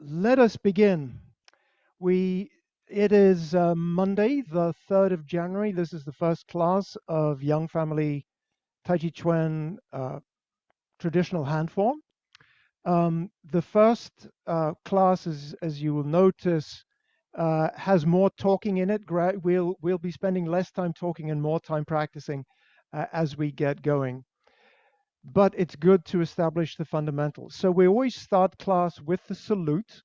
Let us begin. It is Monday, the 3rd of January. This is the first class of Young Family Tai Chi Chuan traditional hand form. The first class, as you will notice, has more talking in it. We'll be spending less time talking and more time practicing as we get going. But it's good to establish the fundamentals. So we always start class with the salute.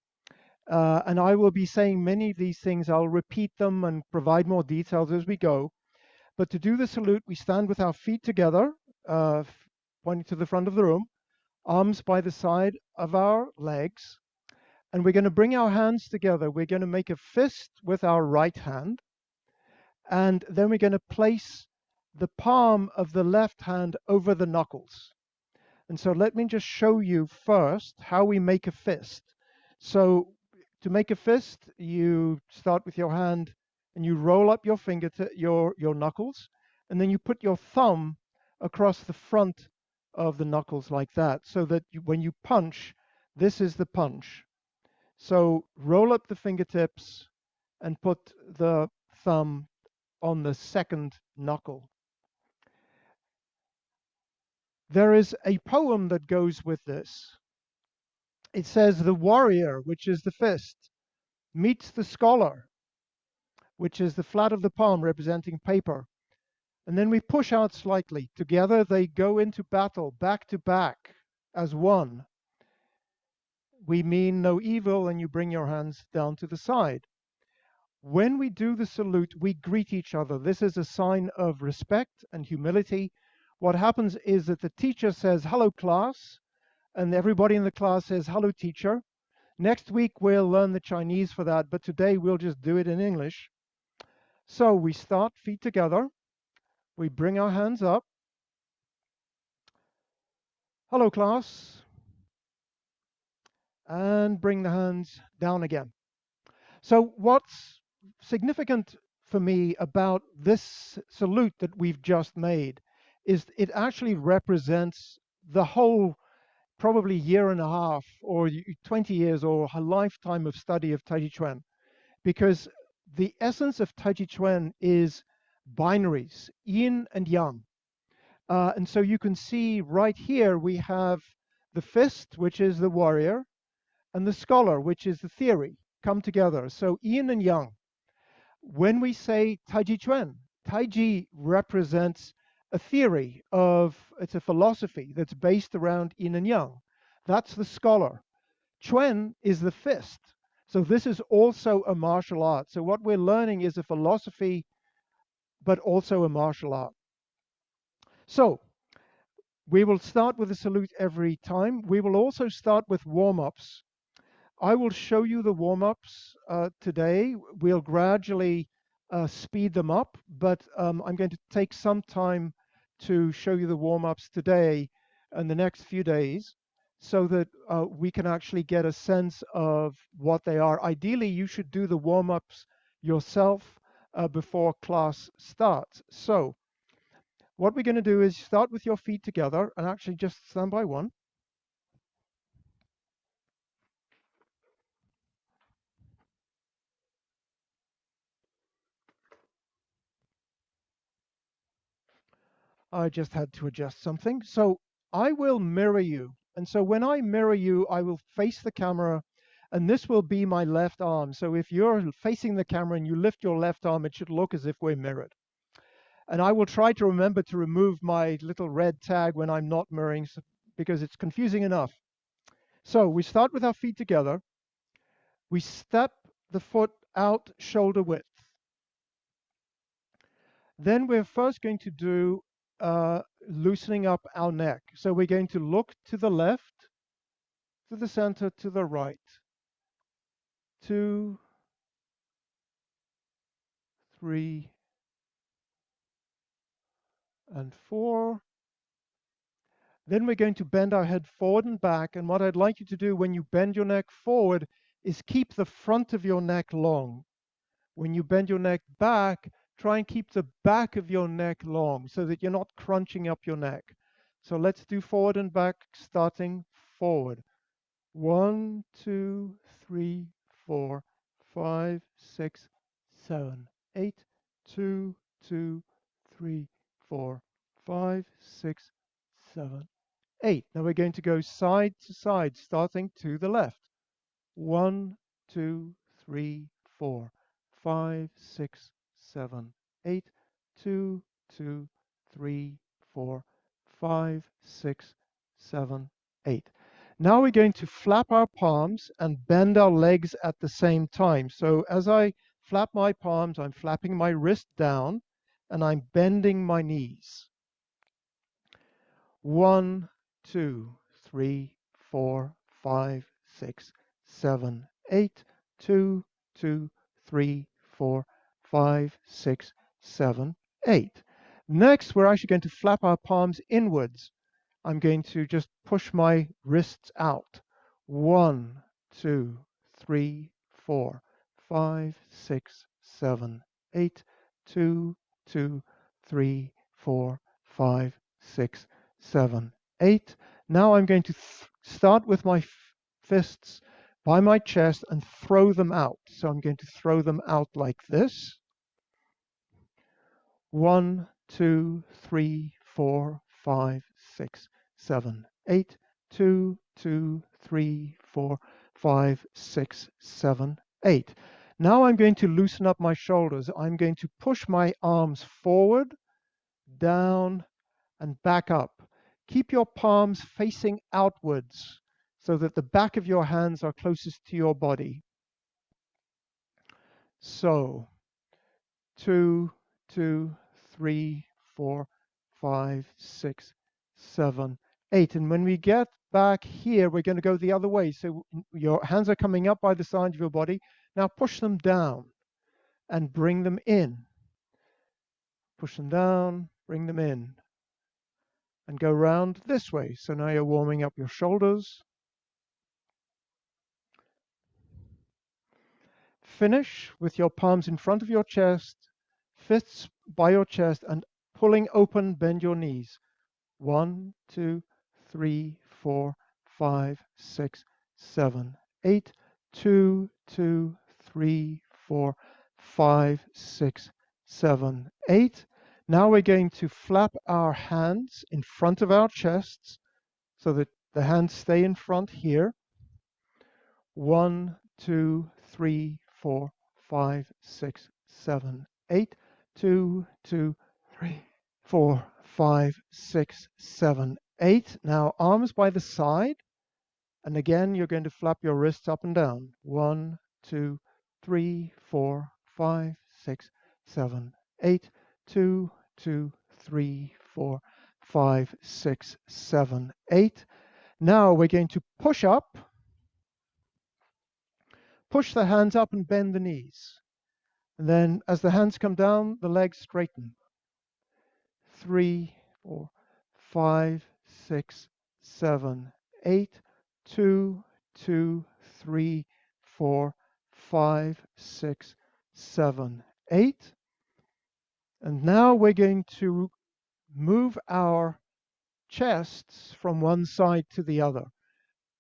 And I will be saying many of these things. I'll repeat them and provide more details as we go. But to do the salute, we stand with our feet together, pointing to the front of the room, arms by the side of our legs. And we're going to bring our hands together. We're going to make a fist with our right hand. And then we're going to place the palm of the left hand over the knuckles. And so let me just show you first how we make a fist. So to make a fist, you start with your hand and you roll up your your knuckles, and then you put your thumb across the front of the knuckles like that, so that when you punch, this is the punch. So roll up the fingertips and put the thumb on the second knuckle. There is a poem that goes with this. It says, "The warrior, which is the fist, meets the scholar, which is the flat of the palm representing paper. And then we push out slightly. Together they go into battle, back to back, as one. We mean no evil," and you bring your hands down to the side. When we do the salute, we greet each other. This is a sign of respect and humility. What happens is that the teacher says, "Hello, class," and everybody in the class says, "Hello, teacher." Next week, we'll learn the Chinese for that, but today we'll just do it in English. So we start feet together. We bring our hands up. "Hello, class." And bring the hands down again. So what's significant for me about this salute that we've just made is it actually represents the whole probably year and a half or 20 years or a lifetime of study of Tai Chi Chuan, because the essence of Tai Chi Chuan is binaries, yin and yang. And so you can see right here we have the fist, which is the warrior, and the scholar, which is the theory, come together. So yin and yang. When we say Tai Chi Chuan, Tai Chi represents a theory it's a philosophy that's based around yin and yang. That's the scholar. Chuan is the fist. So this is also a martial art. So what we're learning is a philosophy, but also a martial art. So we will start with a salute every time. We will also start with warm-ups. I will show you the warm-ups today. We'll gradually speed them up, but I'm going to take some time to show you the warm-ups today and the next few days so that we can actually get a sense of what they are. Ideally, you should do the warm-ups yourself before class starts. So what we're going to do is start with your feet together and actually just stand by one. I just had to adjust something. So I will mirror you. And so when I mirror you, I will face the camera, and this will be my left arm. So if you're facing the camera and you lift your left arm, it should look as if we're mirrored. And I will try to remember to remove my little red tag when I'm not mirroring, because it's confusing enough. So we start with our feet together. We step the foot out shoulder width. Then we're first going to do loosening up our neck. So we're going to look to the left, to the center, to the right. 2, 3, and 4. Then we're going to bend our head forward and back. And what I'd like you to do when you bend your neck forward is keep the front of your neck long. When you bend your neck back, try and keep the back of your neck long so that you're not crunching up your neck. So let's do forward and back, starting forward. 1, 2, 3, 4, 5, 6, 7, 8. 2, 2, 3, 4, 5, 6, 7, 8. Now we're going to go side to side, starting to the left. 1, 2, 3, 4, 5, 6, 7, 8. 2, 2, 3, 4, 5, 6, 7, 8. Now we're going to flap our palms and bend our legs at the same time. So as I flap my palms, I'm flapping my wrist down and I'm bending my knees. 1, 2, 3, 4, 5, 6, 7, 8. 2, 2, 3, 4, 5, 6, 7, 8. Next, we're actually going to flap our palms inwards. I'm going to just push my wrists out. 1, 2, 3, 4, 5, 6, 7, 8. 2, 2, 3, 4, 5, 6, 7, 8. Now I'm going to start with my fists by my chest and throw them out. So I'm going to throw them out like this. 1, 2, 3, 4, 5, 6, 7, 8. 2, 2, 3, 4, 5, 6, 7, 8. Now I'm going to loosen up my shoulders. I'm going to push my arms forward, down, and back up. Keep your palms facing outwards so that the back of your hands are closest to your body. So 2, 2, 3, 4, 5, 6, 7, 8. And when we get back here, we're going to go the other way. So your hands are coming up by the side of your body. Now push them down and bring them in. Push them down, bring them in. And go round this way. So now you're warming up your shoulders. Finish with your palms in front of your chest, fists by your chest, and pulling open, bend your knees. 1, 2, 3, 4, 5, 6, 7, 8. 2, 2, 3, 4, 5, 6, 7, 8. Now we're going to flap our hands in front of our chests so that the hands stay in front here. 1, 2, 3, 4, 5, 6, 7, 8. 2, 2, 3, 4, 5, 6, 7, 8. Now arms by the side. And again, you're going to flap your wrists up and down. 1, 2, 3, 4, 5, 6, 7, 8. 2, 2, 3, 4, 5, 6, 7, 8. Now we're going to push up. Push the hands up and bend the knees. And then as the hands come down, the legs straighten. 3, 4, 5, 6, 7, 8. 2, 2, 3, 4, 5, 6, 7, 8. And now we're going to move our chests from one side to the other.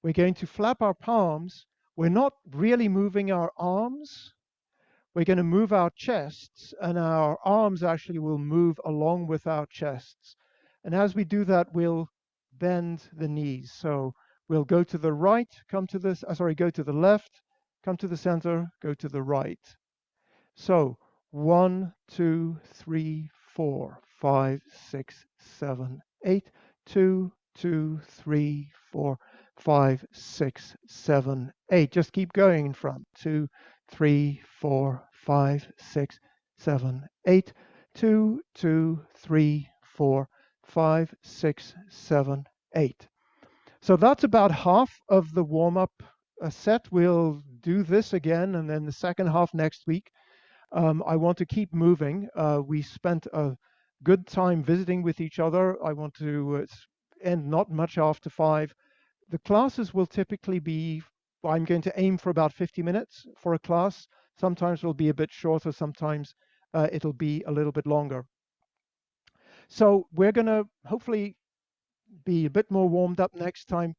We're going to flap our palms. We're not really moving our arms. We're going to move our chests, and our arms actually will move along with our chests. And as we do that, we'll bend the knees. So we'll go to the right, come to this, go to the left, come to the center, go to the right. So 1, 2, 3, 4, 5, 6, 7, 8. 2, 2, 3, 4, 5, 6, 7, 8. Just keep going in front. 2, 3, 4, 5, 6, 7, 8. 2, 2, 3, 4, 5, 6, 7, 8. So that's about half of the warm-up set. We'll do this again, and then the second half next week. I want to keep moving. We spent a good time visiting with each other. I want to end not much after 5. The classes will typically be, I'm going to aim for about 50 minutes for a class. Sometimes it'll be a bit shorter, sometimes it'll be a little bit longer. So we're going to hopefully be a bit more warmed up next time.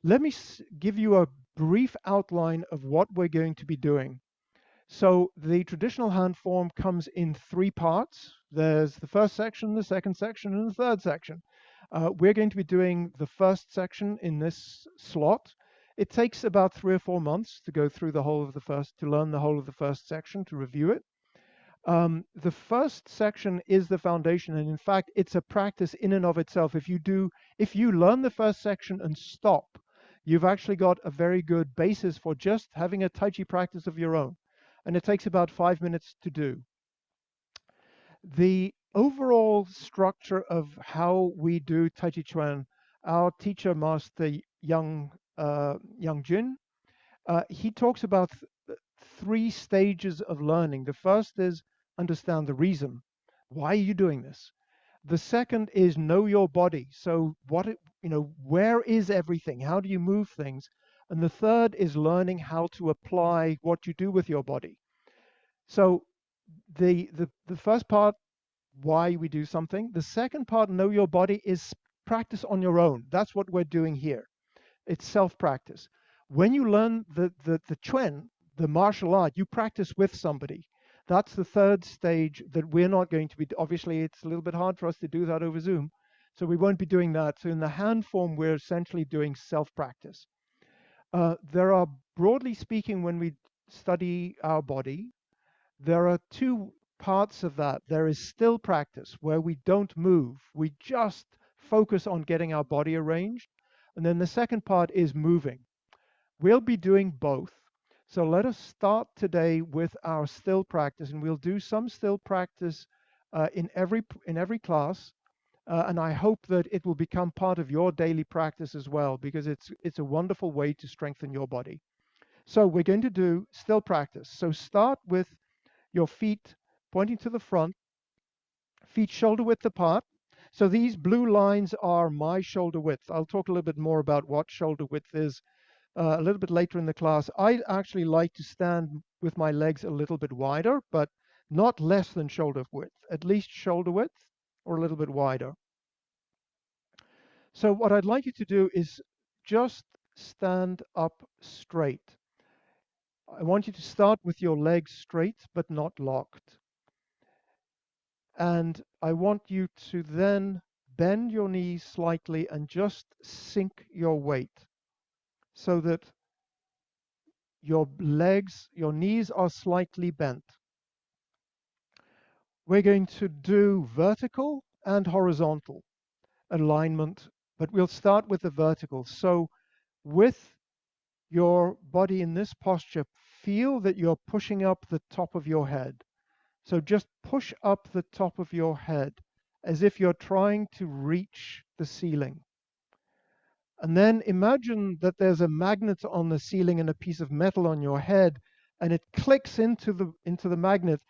Let me give you a brief outline of what we're going to be doing. So the traditional hand form comes in three parts. There's the first section, the second section, and the third section. We're going to be doing the first section in this slot. It takes about 3 or 4 months to go through the whole of the first, to learn the whole of the first section, to review it. The first section is the foundation, and in fact, it's a practice in and of itself. If you learn the first section and stop, you've actually got a very good basis for just having a Tai Chi practice of your own. And it takes about 5 minutes to do. The overall structure of how we do Tai Chi Chuan, our teacher, Master Yang Jin, he talks about 3 stages of learning. The first is understand the reason. Why are you doing this? The second is know your body. So where is everything? How do you move things? And the third is learning how to apply what you do with your body. So the first part, why we do something. The second part, know your body, is practice on your own. That's what we're doing here. It's self-practice. When you learn the Chuan, the martial art, you practice with somebody. That's the third stage that we're not going to be. Obviously, it's a little bit hard for us to do that over Zoom, so we won't be doing that. So in the hand form, we're essentially doing self-practice. There are, broadly speaking, when we study our body, there are 2 parts of that. There is still practice, where we don't move. We just focus on getting our body arranged. And then the second part is moving. We'll be doing both. So let us start today with our still practice, and we'll do some still practice in every class. And I hope that it will become part of your daily practice as well, because it's a wonderful way to strengthen your body. So we're going to do still practice. So start with your feet pointing to the front, feet shoulder width apart. So these blue lines are my shoulder width. I'll talk a little bit more about what shoulder width is a little bit later in the class. I actually like to stand with my legs a little bit wider, but not less than shoulder width, at least shoulder width or a little bit wider. So what I'd like you to do is just stand up straight. I want you to start with your legs straight but not locked. And I want you to then bend your knees slightly and just sink your weight so that your knees are slightly bent. We're going to do vertical and horizontal alignment, but we'll start with the vertical. So with your body in this posture, feel that you're pushing up the top of your head. So just push up the top of your head as if you're trying to reach the ceiling. And then imagine that there's a magnet on the ceiling and a piece of metal on your head, and it clicks into the magnet,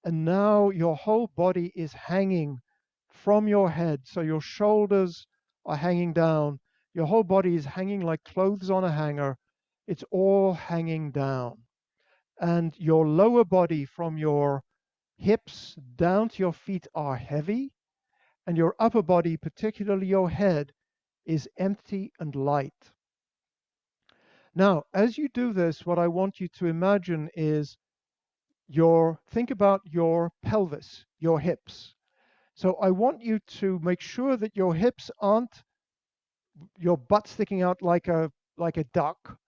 and now your whole body is hanging from your head. So your shoulders are hanging down. Your whole body is hanging like clothes on a hanger. It's all hanging down. And your lower body from your hips down to your feet are heavy, and your upper body, particularly your head, is empty and light. Now, as you do this, what I want you to imagine is think about your pelvis, your hips. So I want you to make sure that your hips aren't your butt sticking out like a duck,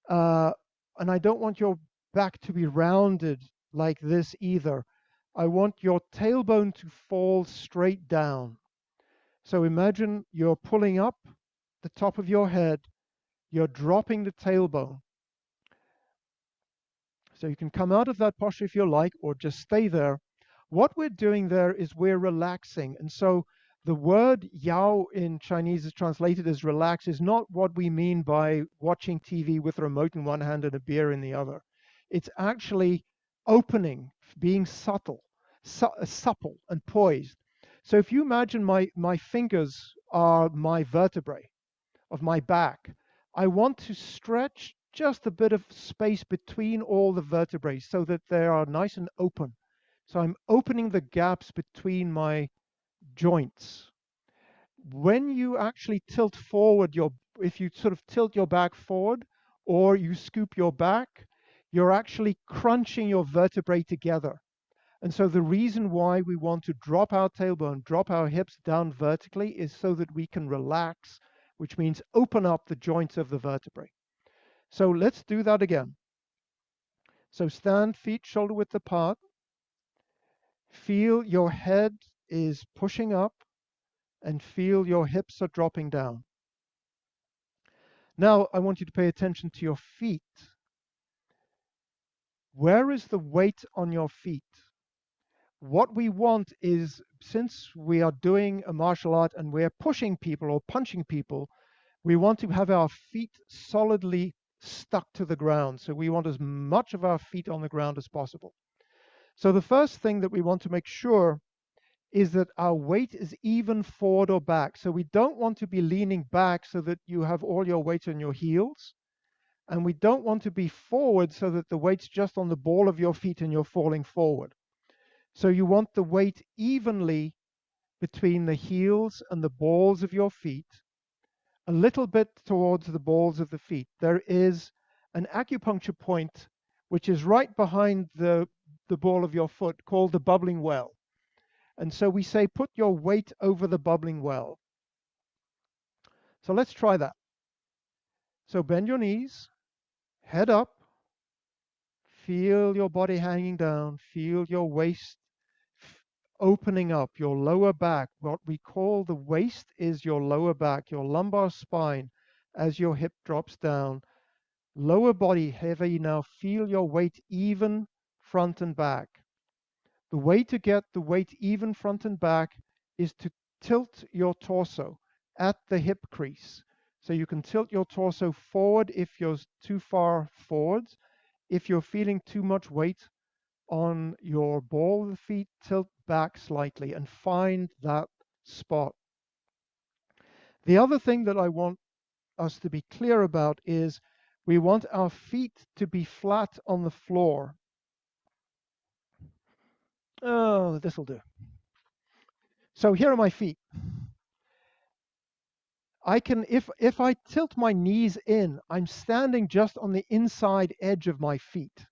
and I don't want your back to be rounded like this either. I want your tailbone to fall straight down. So imagine you're pulling up the top of your head, you're dropping the tailbone. So you can come out of that posture if you like, or just stay there. What we're doing there is we're relaxing. And so the word yao in Chinese is translated as relax is not what we mean by watching TV with a remote in one hand and a beer in the other. It's actually opening, being supple and poised. So if you imagine my fingers are my vertebrae of my back, I want to stretch just a bit of space between all the vertebrae so that they are nice and open. So I'm opening the gaps between my joints. When you actually tilt forward if you sort of tilt your back forward, or you scoop your back, you're actually crunching your vertebrae together. And so the reason why we want to drop our tailbone, drop our hips down vertically is so that we can relax, which means open up the joints of the vertebrae. So let's do that again. So stand feet shoulder width apart. Feel your head is pushing up and feel your hips are dropping down. Now I want you to pay attention to your feet. Where is the weight on your feet? What we want is, since we are doing a martial art and we're pushing people or punching people, we want to have our feet solidly stuck to the ground. So we want as much of our feet on the ground as possible. So the first thing that we want to make sure is that our weight is even forward or back. So we don't want to be leaning back so that you have all your weight on your heels. And we don't want to be forward so that the weight's just on the ball of your feet and you're falling forward. So you want the weight evenly between the heels and the balls of your feet, a little bit towards the balls of the feet. There is an acupuncture point which is right behind the ball of your foot called the bubbling well. And so we say put your weight over the bubbling well. So let's try that. So bend your knees, head up, feel your body hanging down, feel your waist opening up, your lower back. What we call the waist is your lower back, your lumbar spine as your hip drops down. Lower body heavy. Now feel your weight even front and back. The way to get the weight even front and back is to tilt your torso at the hip crease. So you can tilt your torso forward if you're too far forwards. If you're feeling too much weight on your ball of the feet, tilt back slightly and find that spot. The other thing that I want us to be clear about is we want our feet to be flat on the floor. Oh, this will do. So here are my feet. I can, if I tilt my knees in, I'm standing just on the inside edge of my feet.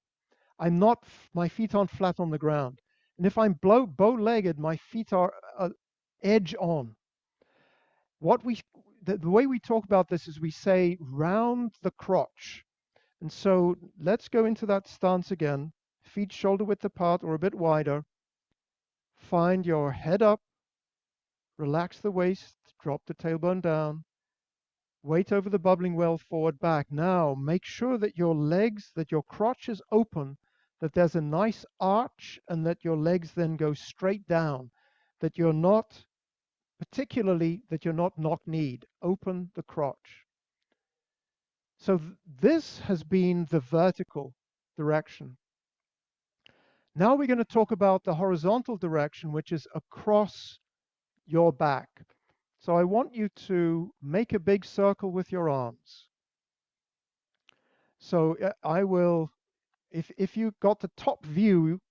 I'm not, my feet aren't flat on the ground. And if I'm bow-legged, my feet are edge on. The way we talk about this is we say round the crotch. And so let's go into that stance again. Feet shoulder width apart or a bit wider. Find your head up. Relax the waist. Drop the tailbone down. Weight over the bubbling well, forward, back. Now make sure that your legs, that your crotch is open, that there's a nice arch, and that your legs then go straight down, that you're not, particularly that you're not knock-kneed. Open the crotch. So this has been the vertical direction. Now we're going to talk about the horizontal direction, which is across your back. So I want you to make a big circle with your arms. So I will, if you got the top view,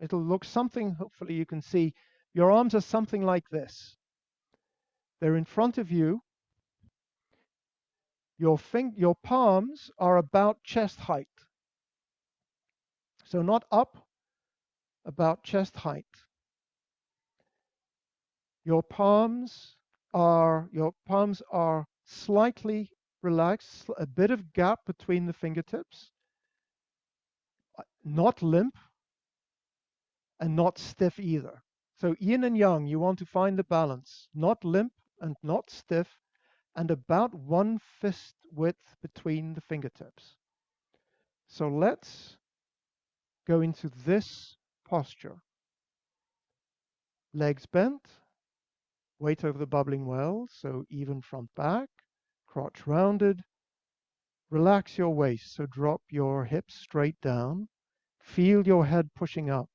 it'll look something, hopefully you can see, your arms are something like this. They're in front of you. Your palms are about chest height. So not up, about chest height. Your palms are slightly relaxed, a bit of gap between the fingertips, not limp and not stiff either. So yin and yang, you want to find the balance, not limp and not stiff, and about one fist width between the fingertips. So let's go into this posture. Legs bent, weight over the bubbling well, so even front back, crotch rounded. Relax your waist, so drop your hips straight down. Feel your head pushing up.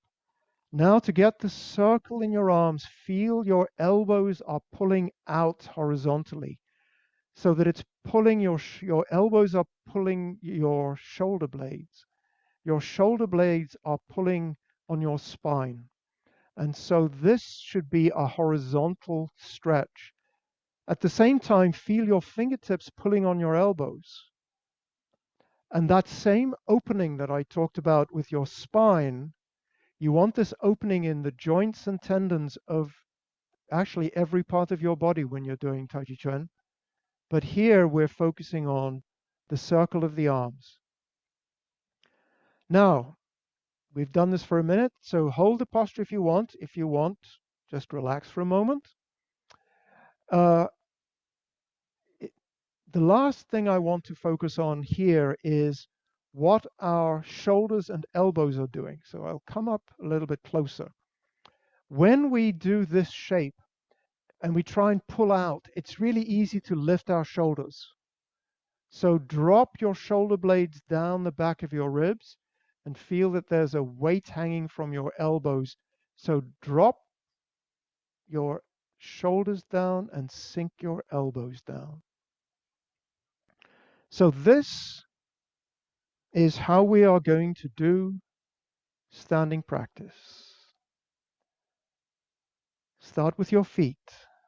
Now to get the circle in your arms, feel your elbows are pulling out horizontally so that it's pulling your elbows are pulling your shoulder blades. Your shoulder blades are pulling on your spine. And so this should be a horizontal stretch. At the same time, feel your fingertips pulling on your elbows. And that same opening that I talked about with your spine, you want this opening in the joints and tendons of actually every part of your body when you're doing Tai Chi Chuan. But here we're focusing on the circle of the arms. Now, we've done this for a minute, so hold the posture if you want. If you want, just relax for a moment. The last thing I want to focus on here is what our shoulders and elbows are doing. So I'll come up a little bit closer. When we do this shape and we try and pull out, it's really easy to lift our shoulders. So drop your shoulder blades down the back of your ribs and feel that there's a weight hanging from your elbows. So drop your shoulders down and sink your elbows down. So this is how we are going to do standing practice. Start with your feet.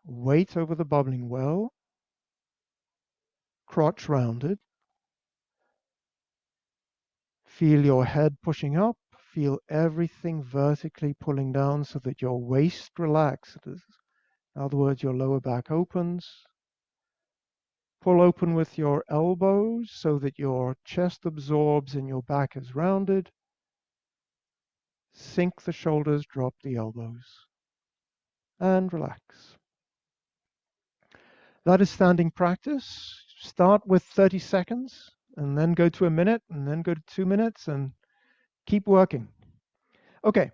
Weight over the bubbling well. Crotch rounded. Feel your head pushing up. Feel everything vertically pulling down so that your waist relaxes. In other words, your lower back opens. Pull open with your elbows so that your chest absorbs and your back is rounded. Sink the shoulders, drop the elbows, and relax. That is standing practice. Start with 30 seconds, and then go to a minute, and then go to 2 minutes, and keep working. Okay,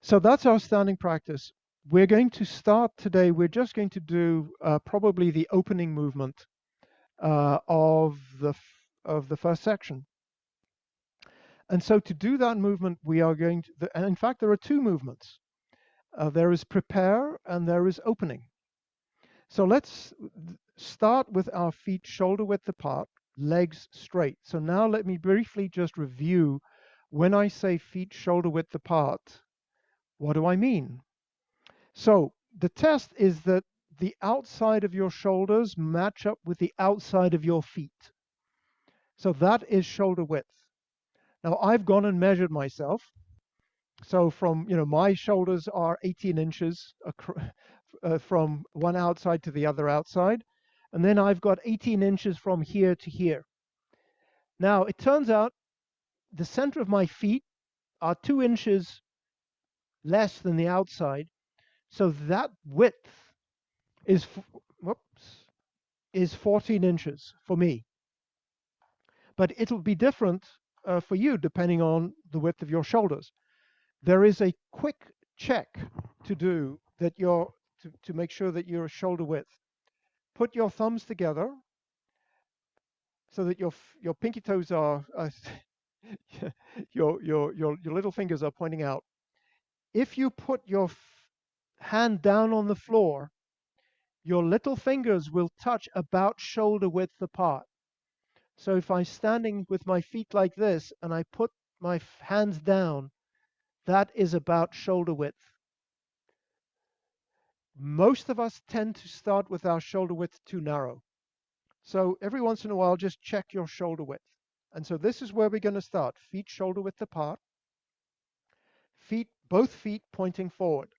so that's our standing practice. We're going to start today, we're just going to do probably the opening movement of the first section. And so to do that movement, we are going to, and in fact, there are two movements. There is prepare and there is opening. So let's start with our feet shoulder width apart, legs straight. So now let me briefly just review when I say feet shoulder width apart, what do I mean? So the test is that the outside of your shoulders match up with the outside of your feet. So that is shoulder width. Now I've gone and measured myself. So from, my shoulders are 18 inches from one outside to the other outside. And then I've got 18 inches from here to here. Now it turns out the center of my feet are 2 inches less than the outside. So that width is, is 14 inches for me. But it'll be different for you depending on the width of your shoulders. There is a quick check to do that to make sure that you're shoulder width. Put your thumbs together so that your pinky toes are your little fingers are pointing out. If you put your hand down on the floor, your little fingers will touch about shoulder width apart. So if I'm standing with my feet like this and I put my hands down, that is about shoulder width. Most of us tend to start with our shoulder width too narrow. So every once in a while, just check your shoulder width. And so this is where we're going to start. Feet shoulder width apart. Both feet pointing forward.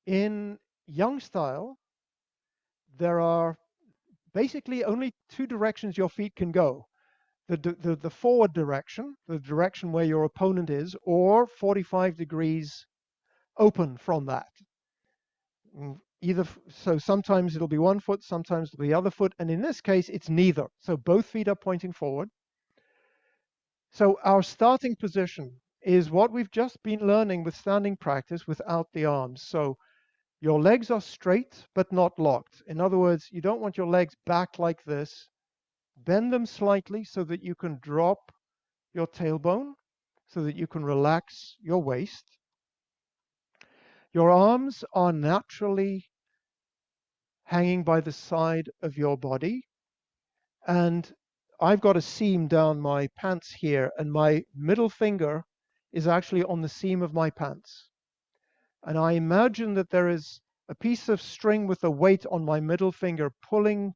In Young style, there are basically only two directions your feet can go. The forward direction, the direction where your opponent is, or 45 degrees open from that. So sometimes it'll be one foot, sometimes it'll be the other foot, and in this case, it's neither. So both feet are pointing forward. So our starting position is what we've just been learning with standing practice without the arms. So your legs are straight, but not locked. In other words, you don't want your legs back like this. Bend them slightly so that you can drop your tailbone, so that you can relax your waist. Your arms are naturally hanging by the side of your body. And I've got a seam down my pants here, and my middle finger is actually on the seam of my pants. And I imagine that there is a piece of string with a weight on my middle finger pulling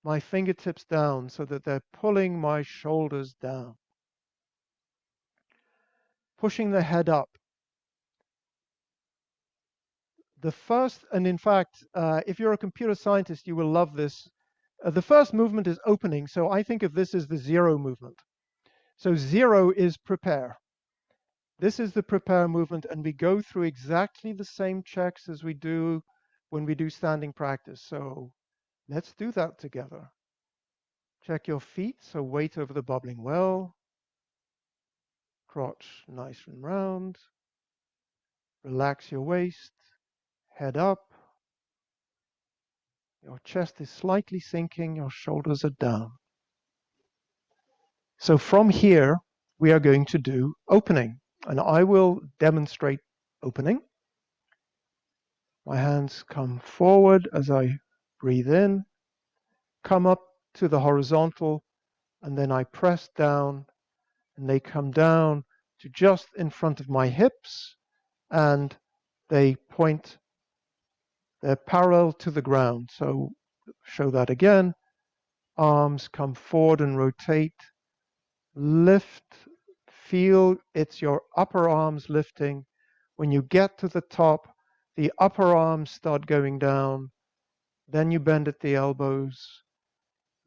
my fingertips down so that they're pulling my shoulders down. Pushing the head up. The first, and in fact, if you're a computer scientist, you will love this. The first movement is opening, so I think of this as the zero movement. So zero is prepare. This is the prepare movement, and we go through exactly the same checks as we do when we do standing practice. So let's do that together. Check your feet, so weight over the bubbling well. Crotch nice and round. Relax your waist, head up. Your chest is slightly sinking, your shoulders are down. So from here, we are going to do opening, and I will demonstrate opening. My hands come forward as I breathe in, come up to the horizontal, and then I press down, and they come down to just in front of my hips, and they point, they're parallel to the ground. So show that again. Arms come forward and rotate. Lift, feel it's your upper arms lifting. When you get to the top, the upper arms start going down. Then you bend at the elbows.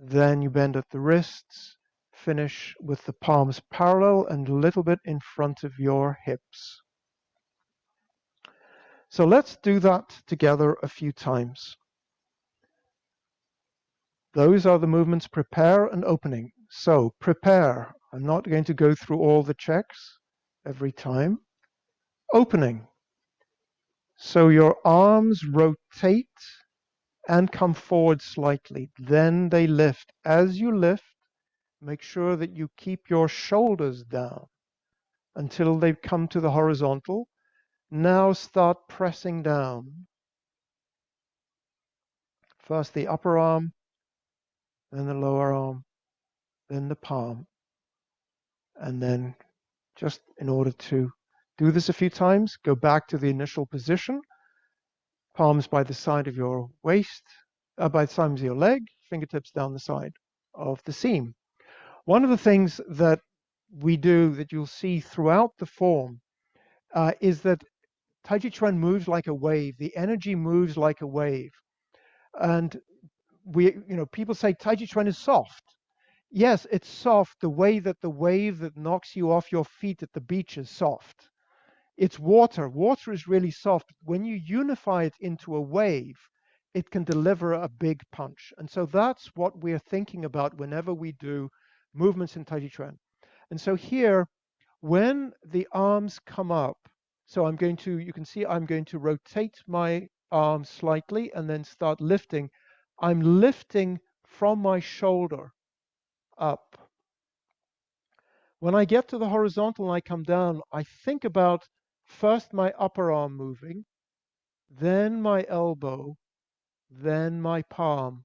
Then you bend at the wrists. Finish with the palms parallel and a little bit in front of your hips. So let's do that together a few times. Those are the movements prepare and opening. So prepare. I'm not going to go through all the checks every time. Opening. So your arms rotate and come forward slightly. Then they lift. As you lift, make sure that you keep your shoulders down until they come to the horizontal. Now start pressing down. First the upper arm, then the lower arm, then the palm, and then just in order to do this a few times, go back to the initial position, palms by the side of your waist, by the sides of your leg, fingertips down the side of the seam. One of the things that we do that you'll see throughout the form is that Tai Chi Chuan moves like a wave. The energy moves like a wave. And people say Tai Chi Chuan is soft. Yes, it's soft the way that the wave that knocks you off your feet at the beach is soft. It's water. Water is really soft. When you unify it into a wave, it can deliver a big punch. And so that's what we're thinking about whenever we do movements in Tai Chi Chuan. And so here, when the arms come up, so you can see I'm going to rotate my arms slightly and then start lifting. I'm lifting from my shoulder up. When I get to the horizontal and I come down, I think about first my upper arm moving, then my elbow, then my palm.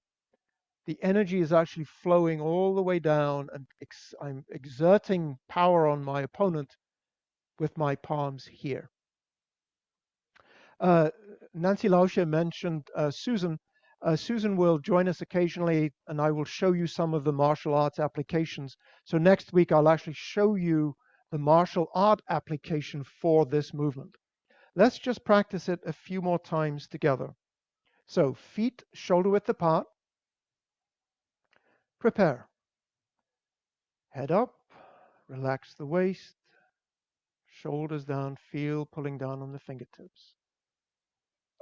The energy is actually flowing all the way down, and I'm exerting power on my opponent with my palms here. Nancy Lauscher mentioned Susan. Susan will join us occasionally, and I will show you some of the martial arts applications. So next week, I'll actually show you the martial art application for this movement. Let's just practice it a few more times together. So feet shoulder width apart. Prepare. Head up. Relax the waist. Shoulders down. Feel pulling down on the fingertips.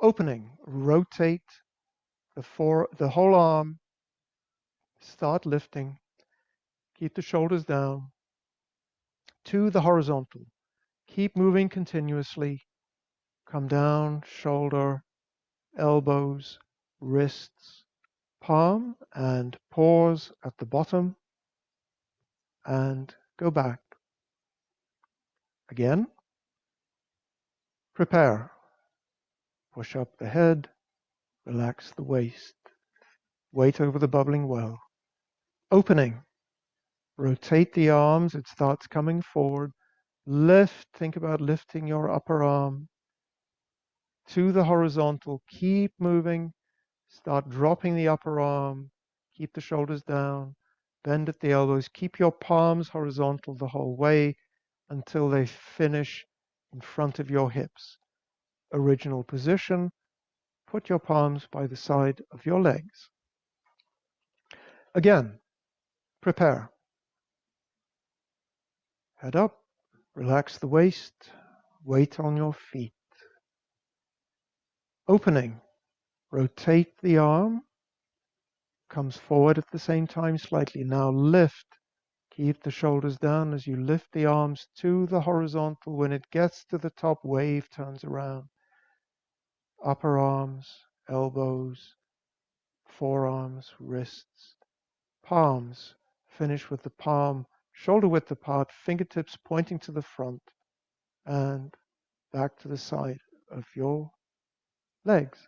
Opening. Rotate the whole arm. Start lifting. Keep the shoulders down to the horizontal. Keep moving continuously. Come down, shoulder, elbows, wrists, palm, and pause at the bottom. And go back. Again. Prepare. Push up the head. Relax the waist. Weight over the bubbling well. Opening. Rotate the arms. It starts coming forward. Lift. Think about lifting your upper arm to the horizontal. Keep moving. Start dropping the upper arm. Keep the shoulders down. Bend at the elbows. Keep your palms horizontal the whole way until they finish in front of your hips. Original position. Put your palms by the side of your legs. Again, prepare. Head up. Relax the waist. Weight on your feet. Opening. Rotate the arm. Comes forward at the same time slightly. Now lift. Keep the shoulders down as you lift the arms to the horizontal. When it gets to the top, wave turns around. Upper arms, elbows, forearms, wrists, palms. Finish with the palm shoulder width apart, fingertips pointing to the front and back to the side of your legs.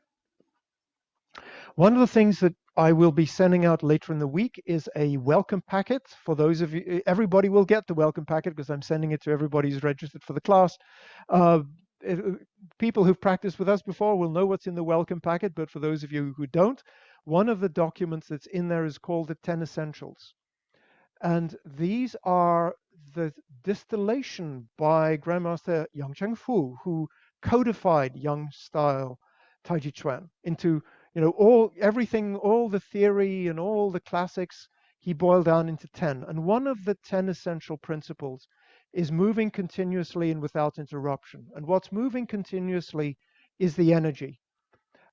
One of the things that I will be sending out later in the week is a welcome packet for those of you. Everybody will get the welcome packet because I'm sending it to everybody who's registered for the class. Uh, it, People who've practiced with us before will know what's in the welcome packet, but for those of you who don't, one of the documents that's in there is called the 10 Essentials. And these are the distillation by Grandmaster Yang Chengfu, who codified Yang style Tai Chi Chuan into, everything, all the theory and all the classics, he boiled down into 10. And one of the 10 essential principles is moving continuously and without interruption. And what's moving continuously is the energy.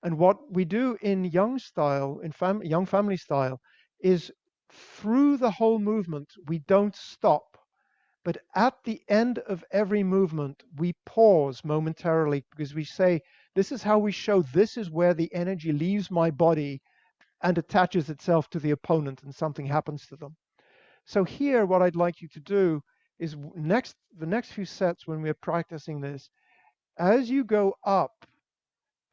And what we do in Yang style, in Yang family style, is through the whole movement, we don't stop. But at the end of every movement, we pause momentarily because we say, this is how we show this is where the energy leaves my body and attaches itself to the opponent and something happens to them. So here, what I'd like you to do is the next few sets when we're practicing this, as you go up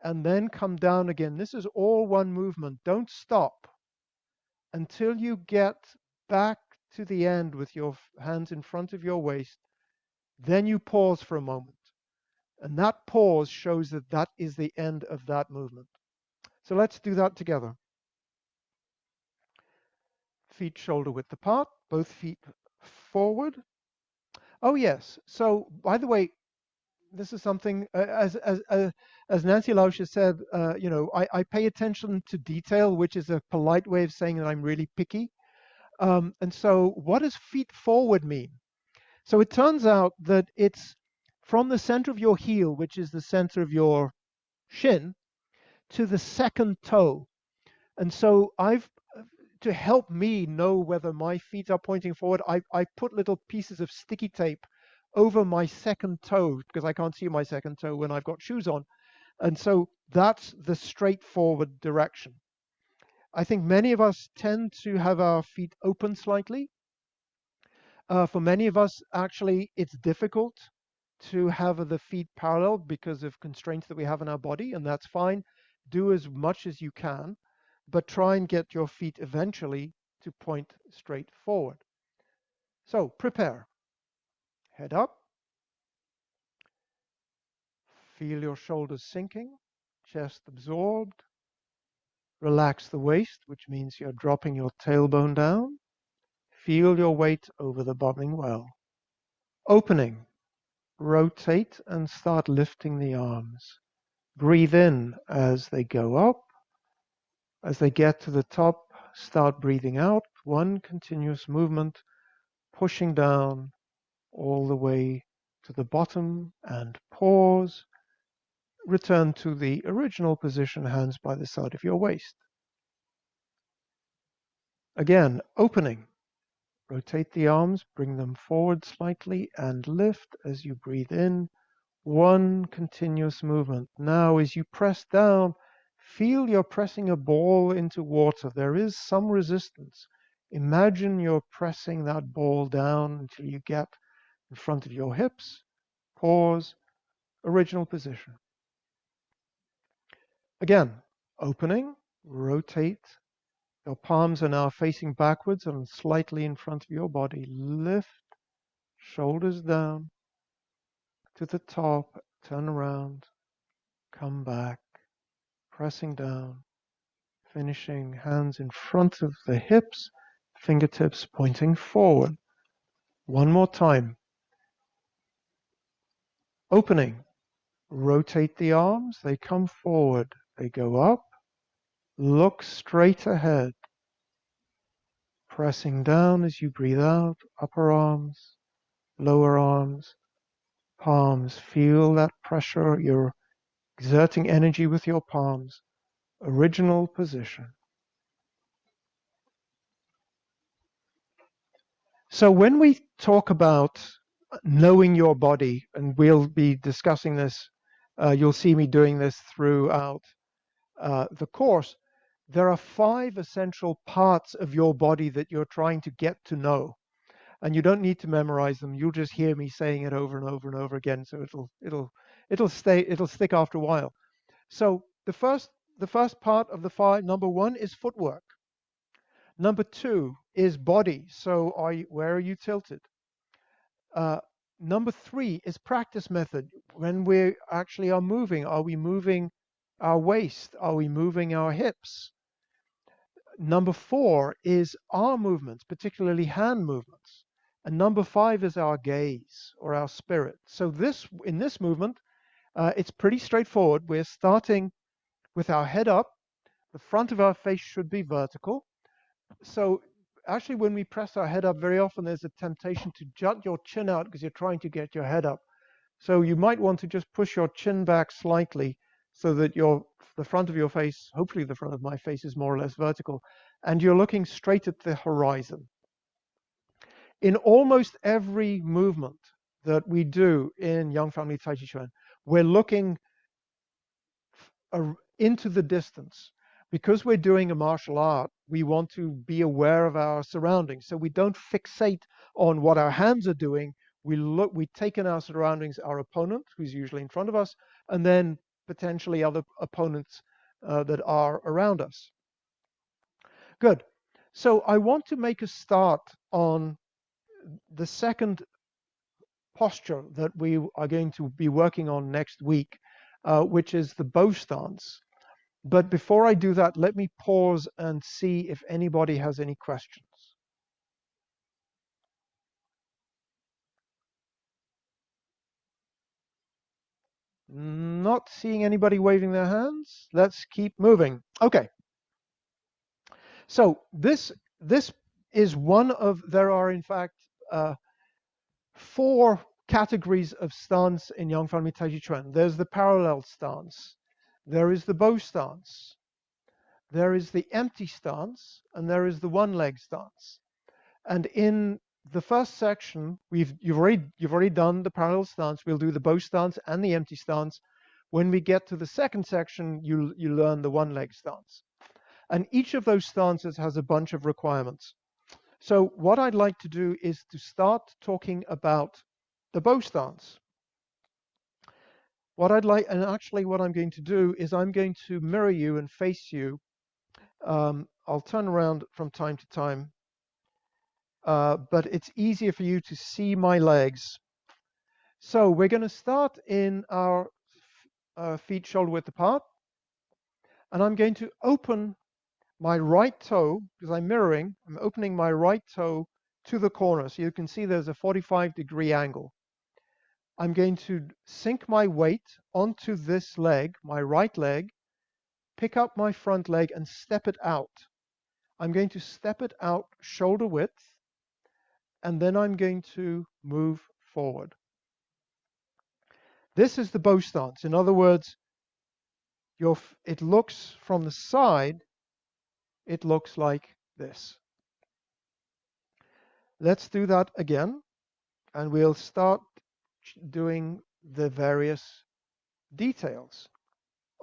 and then come down again, this is all one movement. Don't stop until you get back to the end with your hands in front of your waist. Then you pause for a moment. And that pause shows that that is the end of that movement. So let's do that together. Feet shoulder width apart, both feet forward. Oh yes. So by the way, this is something as Nancy Lausch has said. I pay attention to detail, which is a polite way of saying that I'm really picky. And so, what does feet forward mean? So it turns out that it's from the center of your heel, which is the center of your shin, to the second toe. And so to help me know whether my feet are pointing forward, I put little pieces of sticky tape over my second toe because I can't see my second toe when I've got shoes on. And so that's the straightforward direction. I think many of us tend to have our feet open slightly. For many of us, actually, it's difficult to have the feet parallel because of constraints that we have in our body, and that's fine. Do as much as you can, but try and get your feet eventually to point straight forward. So prepare. Head up. Feel your shoulders sinking, chest absorbed. Relax the waist, which means you're dropping your tailbone down. Feel your weight over the bobbing well. Opening. Rotate and start lifting the arms. Breathe in as they go up. As they get to the top, start breathing out. One continuous movement, pushing down all the way to the bottom and pause. Return to the original position, hands by the side of your waist. Again, opening. Rotate the arms, bring them forward slightly and lift as you breathe in. One continuous movement. Now, as you press down, feel you're pressing a ball into water. There is some resistance. Imagine you're pressing that ball down until you get in front of your hips. Pause. Original position. Again, opening, rotate. Your palms are now facing backwards and slightly in front of your body. Lift, shoulders down to the top, turn around, come back, pressing down, finishing hands in front of the hips, fingertips pointing forward. One more time. Opening. Rotate the arms, they come forward, they go up, look straight ahead. Pressing down as you breathe out, upper arms, lower arms, palms. Feel that pressure. You're exerting energy with your palms. Original position. So when we talk about knowing your body, and we'll be discussing this, you'll see me doing this throughout the course, there are 5 essential parts of your body that you're trying to get to know. And you don't need to memorize them. You'll just hear me saying it over and over and over again. So it'll stick after a while. So the first part of the 5, number 1 is footwork. Number 2 is body. So where are you tilted? Number 3 is practice method. When we actually are moving, are we moving our waist? Are we moving our hips? Number 4 is arm movements, particularly hand movements. And number 5 is our gaze or our spirit. So in this movement, it's pretty straightforward. We're starting with our head up. The front of our face should be vertical. So actually, when we press our head up, very often there's a temptation to jut your chin out because you're trying to get your head up. So you might want to just push your chin back slightly so that the front of your face, hopefully the front of my face, is more or less vertical, and you're looking straight at the horizon. In almost every movement that we do in Young Family Tai Chi Chuan, we're looking into the distance. Because we're doing a martial art, we want to be aware of our surroundings. So we don't fixate on what our hands are doing. We take in our surroundings, our opponent, who's usually in front of us, and then potentially other opponents that are around us. Good. So I want to make a start on the second posture that we are going to be working on next week, which is the Bose Stance. But before I do that, let me pause and see if anybody has any questions. Not seeing anybody waving their hands. Let's keep moving. Okay. So this is one of, there are in fact 4 categories of stance in Young Family Tai Chi Chuan. There's the parallel stance. There is the Bose stance. There is the empty stance, and there is the one-leg stance. And in the first section, you've already done the parallel stance. We'll do the Bose stance and the empty stance. When we get to the second section, you learn the one-leg stance. And each of those stances has a bunch of requirements. So what I'd like to do is to start talking about the Bose stance. What I'm going to do is I'm going to mirror you and face you. I'll turn around from time to time, but it's easier for you to see my legs. So we're going to start in our feet shoulder width apart, and I'm going to open my right toe, because I'm mirroring, I'm opening my right toe to the corner. So you can see there's a 45-degree angle. I'm going to sink my weight onto this leg, my right leg, pick up my front leg and step it out. I'm going to step it out shoulder width, and then I'm going to move forward. This is the Bose stance. In other words, it looks from the side, it looks like this. Let's do that again, and we'll start doing the various details.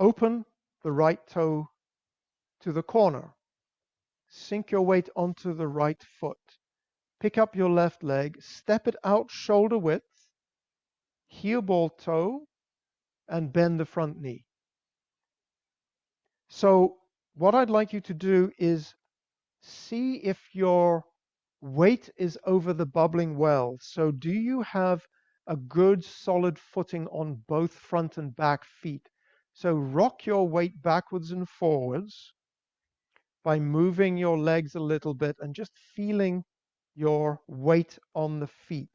Open the right toe to the corner. Sink your weight onto the right foot. Pick up your left leg, step it out shoulder width, heel ball toe, and bend the front knee. So what I'd like you to do is see if your weight is over the bubbling well. So do you have a good solid footing on both front and back feet? So rock your weight backwards and forwards. by moving your legs a little bit and just feeling your weight on the feet.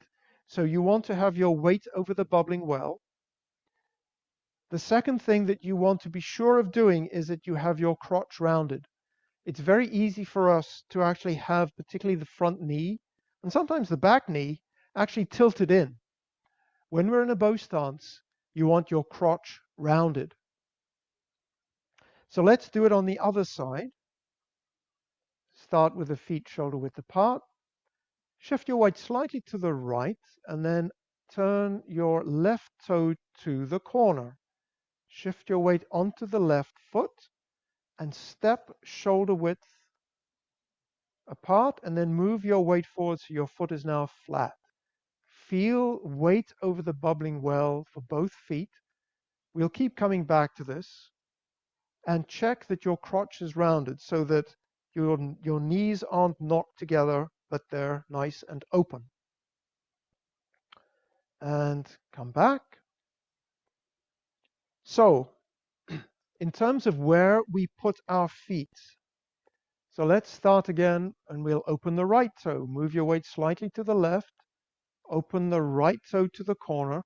So you want to have your weight over the bubbling well. The second thing that you want to be sure of doing is that you have your crotch rounded. It's very easy for us to actually have particularly the front knee and sometimes the back knee actually tilted in. When we're in a Bose stance, you want your crotch rounded. So let's do it on the other side. Start with the feet shoulder width apart. Shift your weight slightly to the right and then turn your left toe to the corner. Shift your weight onto the left foot and step shoulder width apart and then move your weight forward so your foot is now flat. Feel weight over the bubbling well for both feet. We'll keep coming back to this and check that your crotch is rounded so that your knees aren't knocked together, but they're nice and open. And come back. So, in terms of where we put our feet, so let's start again and we'll open the right toe. Move your weight slightly to the left. Open the right toe to the corner.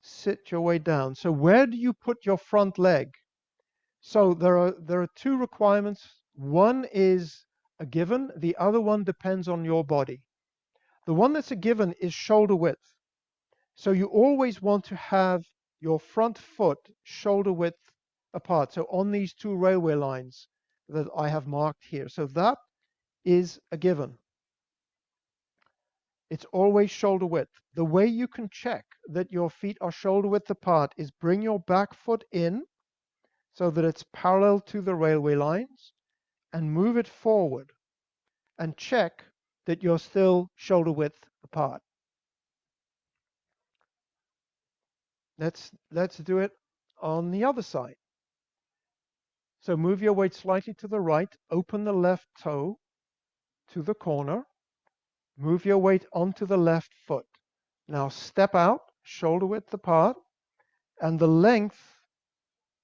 Sit your way down. So where do you put your front leg? So there are two requirements. One is a given. The other one depends on your body. The one that's a given is shoulder width. So you always want to have your front foot shoulder width apart. So on these two railway lines that I have marked here. So that is a given. It's always shoulder width. The way you can check that your feet are shoulder width apart is bring your back foot in so that it's parallel to the railway lines and move it forward and check that you're still shoulder width apart. Let's do it on the other side. So move your weight slightly to the right, open the left toe to the corner, move your weight onto the left foot. Now step out, shoulder width apart, and the length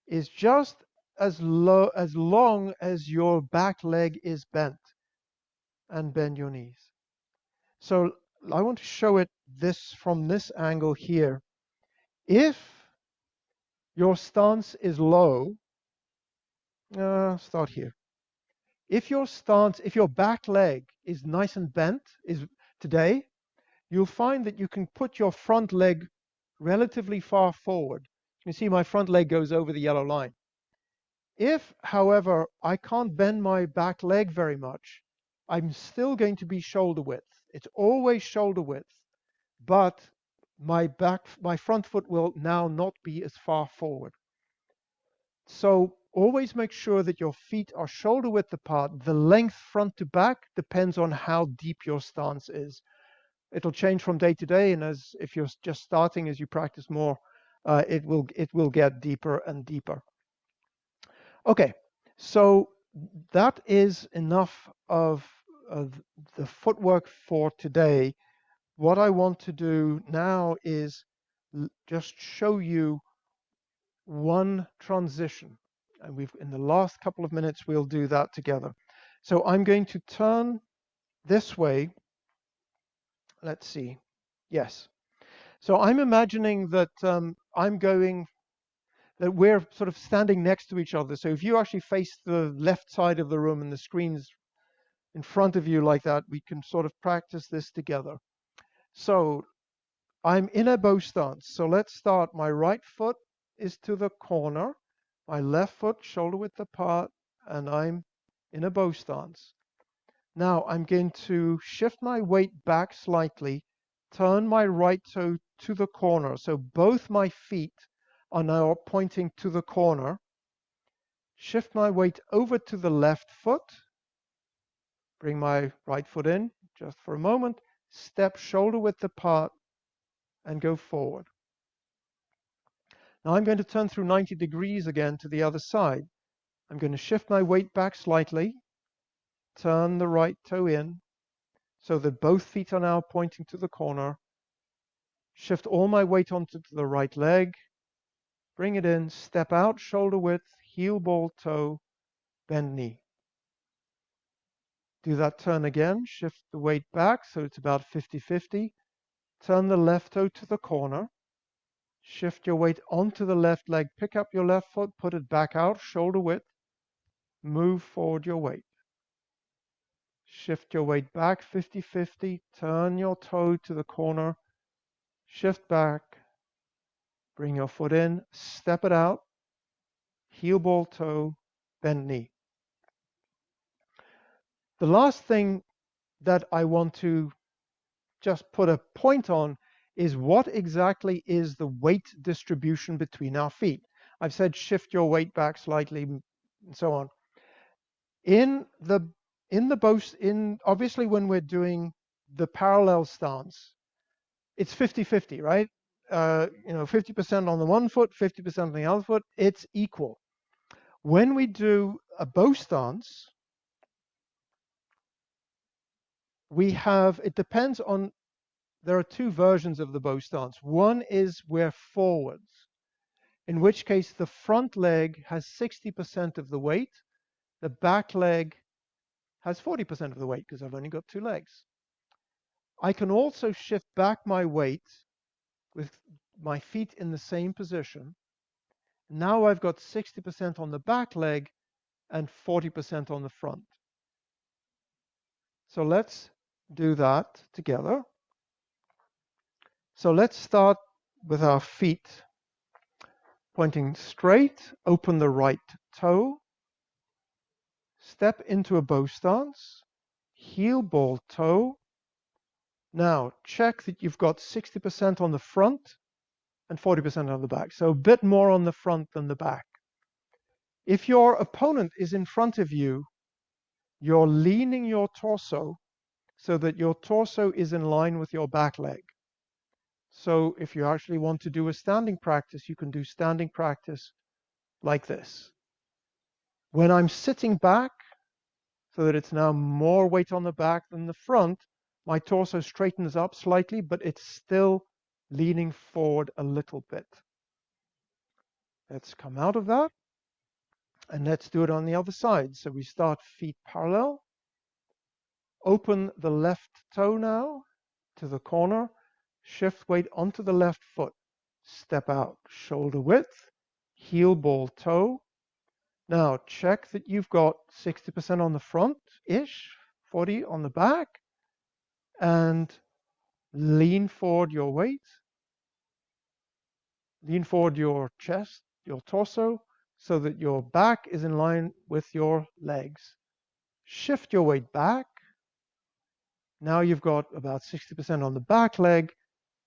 is just as long as your back leg is bent, and bend your knees. So I want to show it from this angle here. If your stance is low, start here. If your back leg is nice and bent today, you'll find that you can put your front leg relatively far forward. You can see my front leg goes over the yellow line. If, however, I can't bend my back leg very much, I'm still going to be shoulder width. It's always shoulder width, but my front foot will now not be as far forward. So always make sure that your feet are shoulder width apart. The length front to back depends on how deep your stance is. It'll change from day to day, and if you're just starting, as you practice more, it will get deeper and deeper. Okay, so that is enough of the footwork for today. What I want to do now is just show you one transition. And in the last couple of minutes, we'll do that together. So I'm going to turn this way. Let's see. Yes. So I'm imagining that that we're sort of standing next to each other. So if you actually face the left side of the room and the screen's in front of you like that, we can sort of practice this together. So I'm in a Bose stance. So let's start. My right foot is to the corner, my left foot shoulder width apart, and I'm in a Bose stance. Now I'm going to shift my weight back slightly, turn my right toe to the corner. So both my feet are now pointing to the corner. Shift my weight over to the left foot. Bring my right foot in just for a moment. Step shoulder width apart and go forward. Now I'm going to turn through 90 degrees again to the other side. I'm going to shift my weight back slightly, turn the right toe in so that both feet are now pointing to the corner. Shift all my weight onto the right leg, bring it in, step out shoulder width, heel ball toe, bend knee. Do that turn again, shift the weight back so it's about 50-50. Turn the left toe to the corner. Shift your weight onto the left leg, pick up your left foot, put it back out, shoulder width. Move forward your weight. Shift your weight back 50-50, turn your toe to the corner, shift back, bring your foot in, step it out, heel ball toe, bend knee. The last thing that I want to just put a point on is what exactly is the weight distribution between our feet. I've said shift your weight back slightly and so on. Obviously when we're doing the parallel stance, it's 50-50, right? 50% on the one foot, 50% on the other foot, it's equal. When we do a Bose stance, it depends on, there are two versions of the Bose stance. One is we're forwards, in which case the front leg has 60% of the weight, the back leg has 40% of the weight because I've only got two legs. I can also shift back my weight with my feet in the same position. Now I've got 60% on the back leg and 40% on the front. So let's do that together. So let's start with our feet pointing straight, open the right toe, step into a Bose stance, heel ball toe. Now check that you've got 60% on the front and 40% on the back. So a bit more on the front than the back. If your opponent is in front of you, you're leaning your torso so that your torso is in line with your back leg. So if you actually want to do a standing practice, you can do standing practice like this. When I'm sitting back, so that it's now more weight on the back than the front, my torso straightens up slightly, but it's still leaning forward a little bit. Let's come out of that, and let's do it on the other side. So we start feet parallel. Open the left toe now to the corner, shift weight onto the left foot, step out, shoulder width, heel ball toe. Now check that you've got 60% on the front-ish, 40 on the back, and lean forward your weight, lean forward your chest, your torso, so that your back is in line with your legs. Shift your weight back. Now you've got about 60% on the back leg,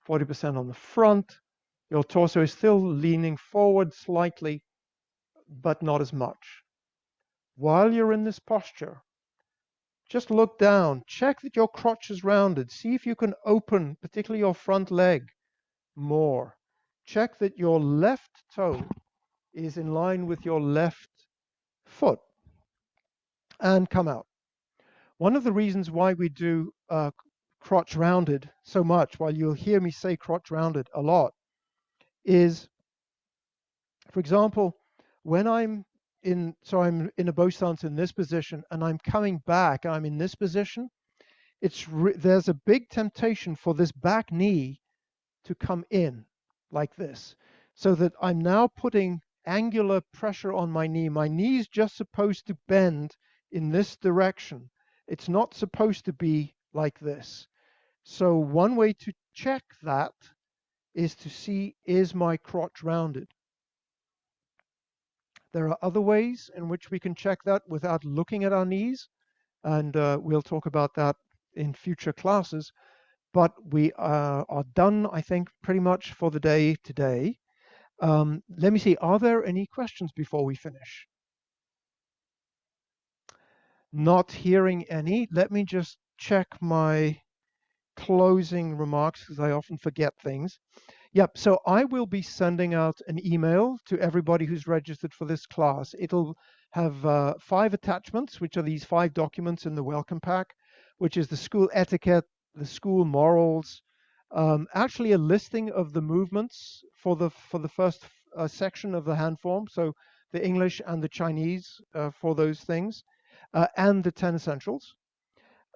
40% on the front. Your torso is still leaning forward slightly, but not as much. While you're in this posture, just look down, check that your crotch is rounded. See if you can open, particularly your front leg, more. Check that your left toe is in line with your left foot. And come out. One of the reasons why we do crotch rounded so much, while you'll hear me say crotch rounded a lot, is, for example, when I'm in a Bose stance in this position and I'm coming back, I'm in this position, there's a big temptation for this back knee to come in like this, so that I'm now putting angular pressure on my knee. My knee is just supposed to bend in this direction. It's not supposed to be like this. So one way to check that is to see, is my crotch rounded? There are other ways in which we can check that without looking at our knees, and we'll talk about that in future classes. But we are done, I think, pretty much for the day today. Let me see, are there any questions before we finish? Not hearing any. Let me just check my closing remarks because I often forget things. Yep, so I will be sending out an email to everybody who's registered for this class. It'll have 5 attachments, which are these 5 documents in the welcome pack, which is the school etiquette, the school morals, actually a listing of the movements for the first section of the hand form, so the English and the Chinese for those things, and the 10 essentials.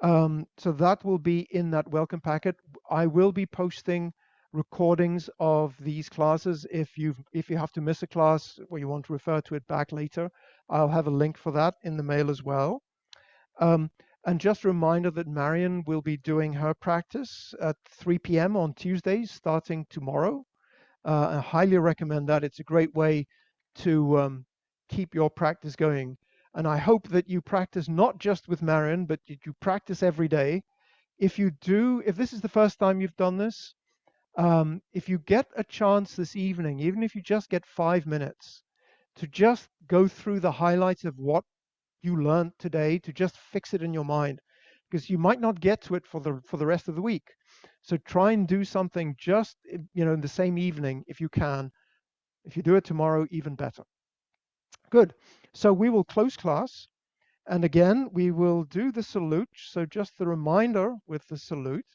So that will be in that welcome packet. I will be posting recordings of these classes. If you have to miss a class or you want to refer to it back later, I'll have a link for that in the mail as well. And just a reminder that Marion will be doing her practice at 3 p.m. on Tuesdays, starting tomorrow. I highly recommend that. It's a great way to keep your practice going. And I hope that you practice not just with Marion, but you practice every day. If this is the first time you've done this, if you get a chance this evening, even if you just get 5 minutes, to just go through the highlights of what you learned today, to just fix it in your mind, because you might not get to it for the rest of the week. So try and do something just in the same evening if you can. If you do it tomorrow, even better. Good. So we will close class, and again we will do the salute. So just the reminder with the salute,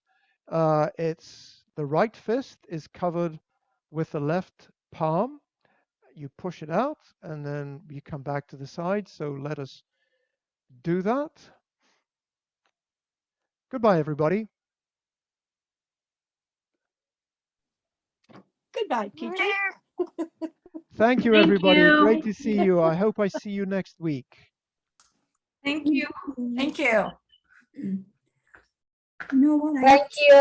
it's the right fist is covered with the left palm. You push it out, and then you come back to the side. So let us do that. Goodbye, everybody. Goodbye, teacher. Thank you, everybody. Great to see you. I hope I see you next week. Thank you. Thank you. No, Thank you.